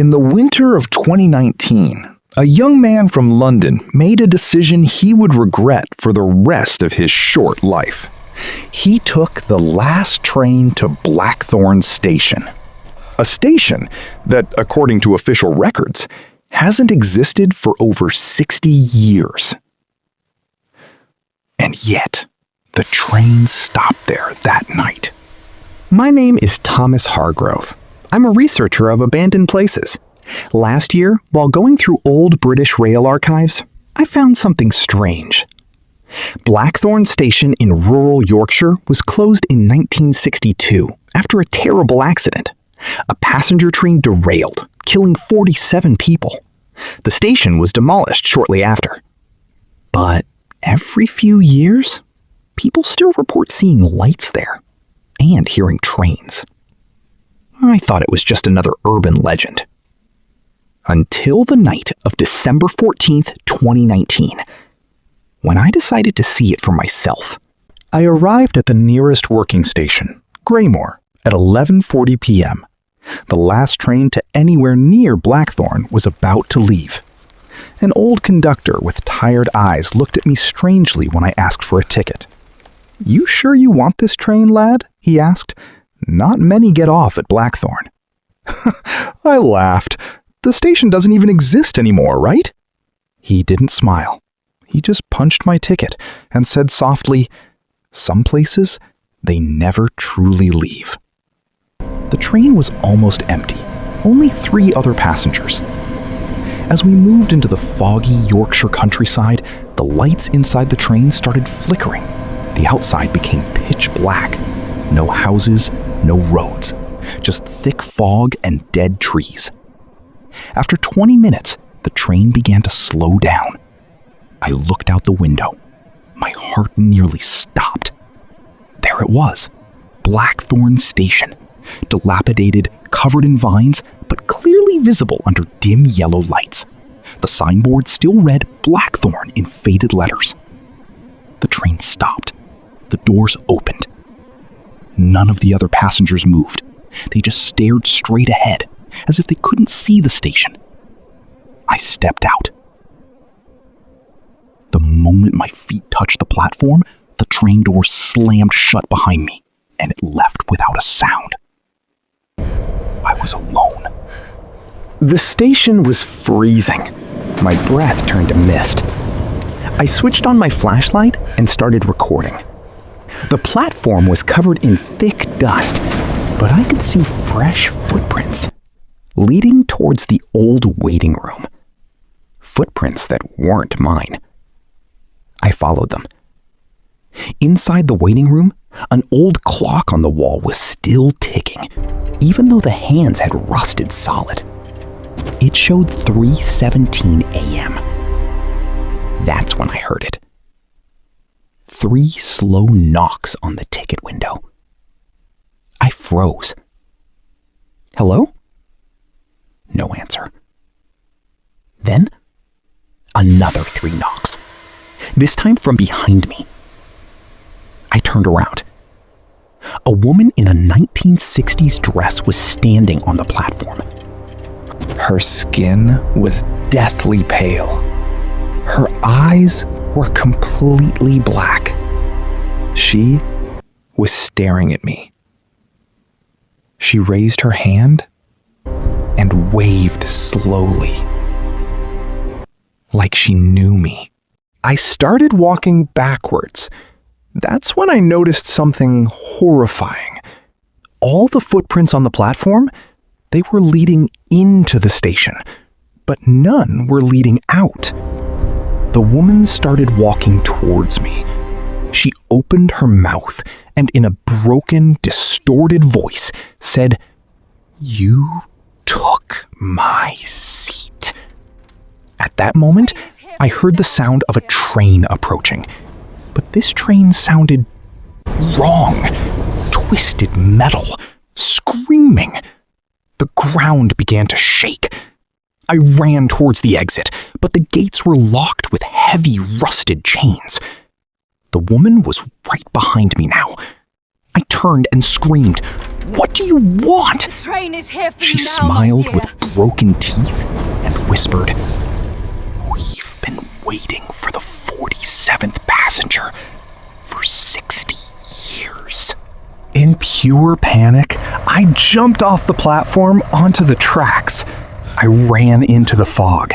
In the winter of 2019, a young man from London made a decision he would regret for the rest of his short life. He took the last train to Blackthorn Station. A station that, according to official records, hasn't existed for over 60 years. And yet, the train stopped there that night. My name is Thomas Hargrove. I'm a researcher of abandoned places. Last year, while going through old British rail archives, I found something strange. Blackthorn Station in rural Yorkshire was closed in 1962 after a terrible accident. A passenger train derailed, killing 47 people. The station was demolished shortly after. But every few years, people still report seeing lights there and hearing trains. I thought it was just another urban legend. Until the night of December 14th, 2019, when I decided to see it for myself. I arrived at the nearest working station, Greymore, at 11:40 p.m. The last train to anywhere near Blackthorn was about to leave. An old conductor with tired eyes looked at me strangely when I asked for a ticket. "You sure you want this train, lad?" he asked. "Not many get off at Blackthorn." I laughed. "The station doesn't even exist anymore, right?" He didn't smile. He just punched my ticket and said softly, "Some places, they never truly leave." The train was almost empty, only 3 other passengers. As we moved into the foggy Yorkshire countryside, the lights inside the train started flickering. The outside became pitch black. No houses, no roads, just thick fog and dead trees. After 20 minutes, the train began to slow down. I looked out the window. My heart nearly stopped. There it was, Blackthorn Station, dilapidated, covered in vines, but clearly visible under dim yellow lights. The signboard still read Blackthorn in faded letters. The train stopped. The doors opened. None of the other passengers moved. They just stared straight ahead, as if they couldn't see the station. I stepped out. The moment my feet touched the platform, the train door slammed shut behind me, and it left without a sound. I was alone. The station was freezing. My breath turned to mist. I switched on my flashlight and started recording. The platform was covered in thick dust, but I could see fresh footprints leading towards the old waiting room. Footprints that weren't mine. I followed them. Inside the waiting room, an old clock on the wall was still ticking, even though the hands had rusted solid. It showed 3:17 a.m. That's when I heard it. 3 slow knocks on the ticket window. I froze. "Hello?" No answer. Then, another 3 knocks, this time from behind me. I turned around. A woman in a 1960s dress was standing on the platform. Her skin was deathly pale. Her eyes were completely black. She was staring at me. She raised her hand and waved slowly, like she knew me. I started walking backwards. That's when I noticed something horrifying. All the footprints on the platform, they were leading into the station, but none were leading out. The woman started walking towards me. She opened her mouth and in a broken, distorted voice said, "You took my seat." At that moment, I heard the sound of a train approaching. But this train sounded wrong. Twisted metal, screaming. The ground began to shake. I ran towards the exit, but the gates were locked with heavy, rusted chains. The woman was right behind me now. I turned and screamed, "What do you want?" The train is here for She you now, smiled my dear. with broken teeth and whispered, "We've been waiting for the 47th passenger for 60 years." In pure panic, I jumped off the platform onto the tracks. I ran into the fog.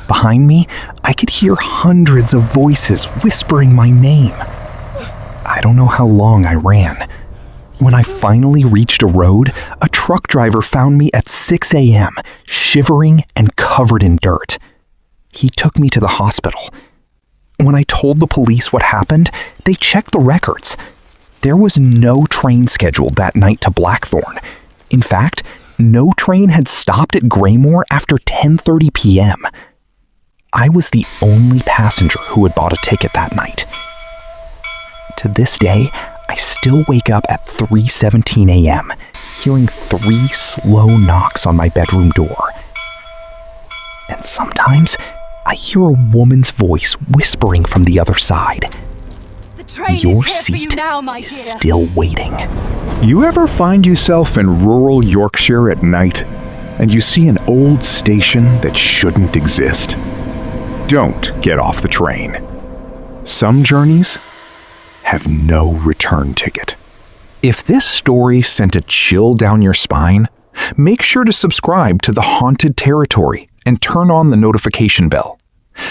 Behind me, I could hear hundreds of voices whispering my name. I don't know how long I ran. When I finally reached a road, a truck driver found me at 6 a.m., shivering and covered in dirt. He took me to the hospital. When I told the police what happened, they checked the records. There was no train scheduled that night to Blackthorn. In fact, no train had stopped at Graymore after 10:30 p.m. I was the only passenger who had bought a ticket that night. To this day, I still wake up at 3:17 a.m., hearing 3 slow knocks on my bedroom door. And sometimes, I hear a woman's voice whispering from the other side. The train Your is here for you seat now, my is dear. still waiting. You ever find yourself in rural Yorkshire at night and you see an old station that shouldn't exist? Don't get off the train. Some journeys have no return ticket. If this story sent a chill down your spine, make sure to subscribe to The Haunted Territory and turn on the notification bell.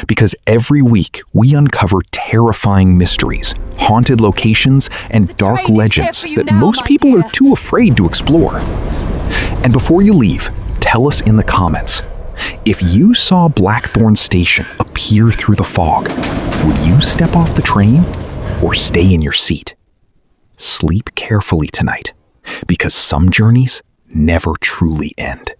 Because every week we uncover terrifying mysteries, haunted locations, and dark train is legends here for you that now, most my people dear. are too afraid to explore. And before you leave, tell us in the comments, if you saw Blackthorn Station appear through the fog, would you step off the train or stay in your seat? Sleep carefully tonight, because some journeys never truly end.